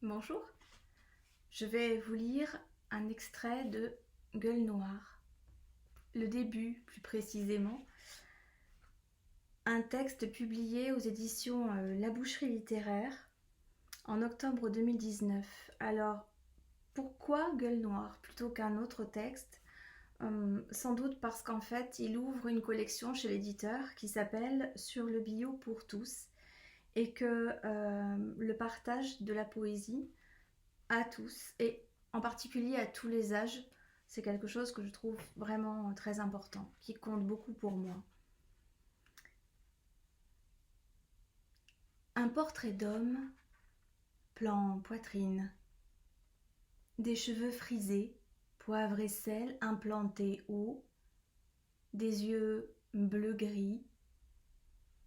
Bonjour, je vais vous lire un extrait de Gueule noire, le début plus précisément, un texte publié aux éditions La Boucherie littéraire en octobre 2019. Alors, pourquoi Gueule noire plutôt qu'un autre texte? Sans doute parce qu'en fait, il ouvre une collection chez l'éditeur qui s'appelle Sur le bio pour tous et que le partage de la poésie à tous et en particulier à tous les âges, c'est quelque chose que je trouve vraiment très important, qui compte beaucoup pour moi. Un portrait d'homme, plan poitrine, des cheveux frisés, poivre et sel implantés haut, des yeux bleu-gris,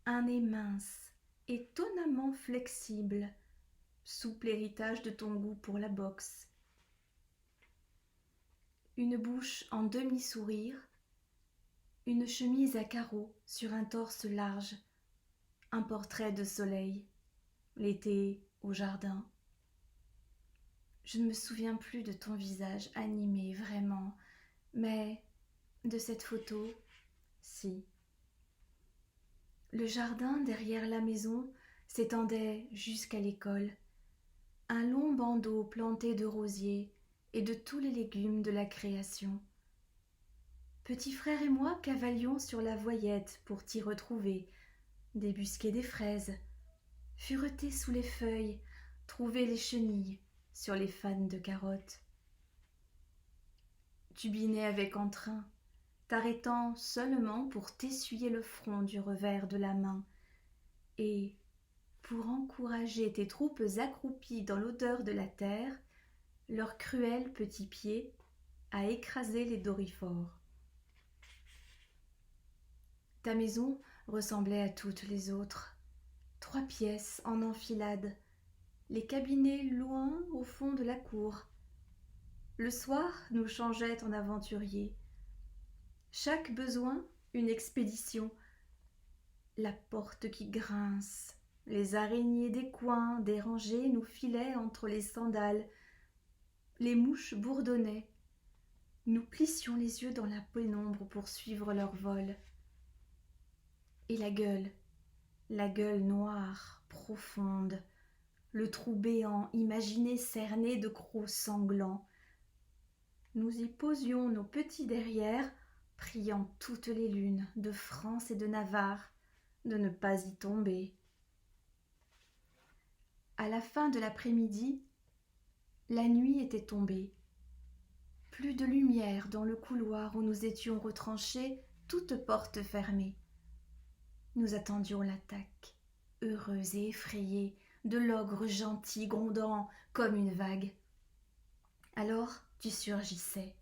un nez mince, étonnamment flexible, souple héritage de ton goût pour la boxe. Une bouche en demi-sourire, une chemise à carreaux sur un torse large, un portrait de soleil, l'été au jardin. Je ne me souviens plus de ton visage animé vraiment, mais de cette photo, si. Le jardin derrière la maison s'étendait jusqu'à l'école, un long bandeau planté de rosiers et de tous les légumes de la création. Petit frère et moi cavalions sur la voyette pour t'y retrouver, débusquer des fraises, fureter sous les feuilles, trouver les chenilles sur les fans de carottes. Tu binais avec entrain, t'arrêtant seulement pour t'essuyer le front du revers de la main, et, pour encourager tes troupes accroupies dans l'odeur de la terre, leurs cruels petits pieds à écraser les doryphores. Ta maison ressemblait à toutes les autres. 3 pièces en enfilade, les cabinets loin au fond de la cour. Le soir nous changeait en aventuriers. Chaque besoin, une expédition. La porte qui grince, les araignées des coins dérangées nous filaient entre les sandales. Les mouches bourdonnaient. Nous plissions les yeux dans la pénombre pour suivre leur vol. Et la gueule noire, profonde, le trou béant, imaginé cerné de crocs sanglants. Nous y posions nos petits derrières, priant toutes les lunes de France et de Navarre de ne pas y tomber. À la fin de l'après-midi, la nuit était tombée. Plus de lumière dans le couloir où nous étions retranchés, toutes portes fermées. Nous attendions l'attaque, heureux et effrayés, de l'ogre gentil grondant comme une vague. Alors tu surgissais,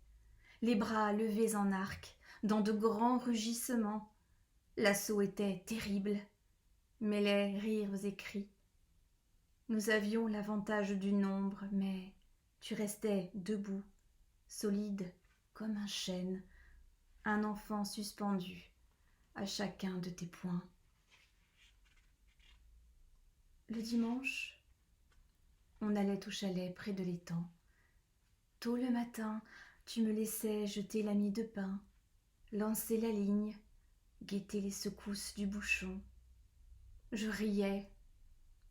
les bras levés en arc, dans de grands rugissements. L'assaut était terrible, mêlait rires et cris. Nous avions l'avantage du nombre, mais tu restais debout, solide comme un chêne, un enfant suspendu à chacun de tes poings. Le dimanche, on allait au chalet près de l'étang. Tôt le matin, tu me laissais jeter la mie de pain, lancer la ligne, guetter les secousses du bouchon. Je riais,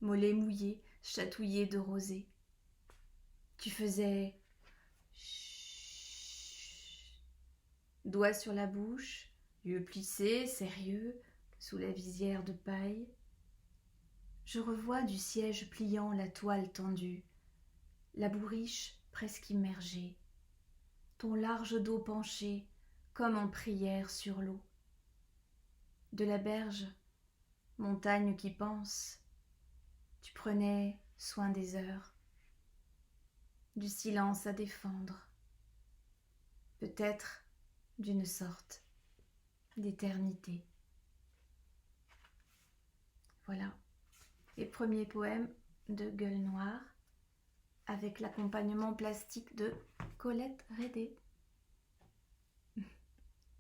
mollets mouillés, chatouillés de rosée. Tu faisais chut, doigts sur la bouche, yeux plissés, sérieux, sous la visière de paille. Je revois du siège pliant la toile tendue, la bourriche presque immergée, ton large dos penché comme en prière sur l'eau. De la berge, montagne qui pense, tu prenais soin des heures, du silence à défendre, peut-être d'une sorte d'éternité. Voilà, les premiers poèmes de Gueule noire avec l'accompagnement plastique de Colette Redé.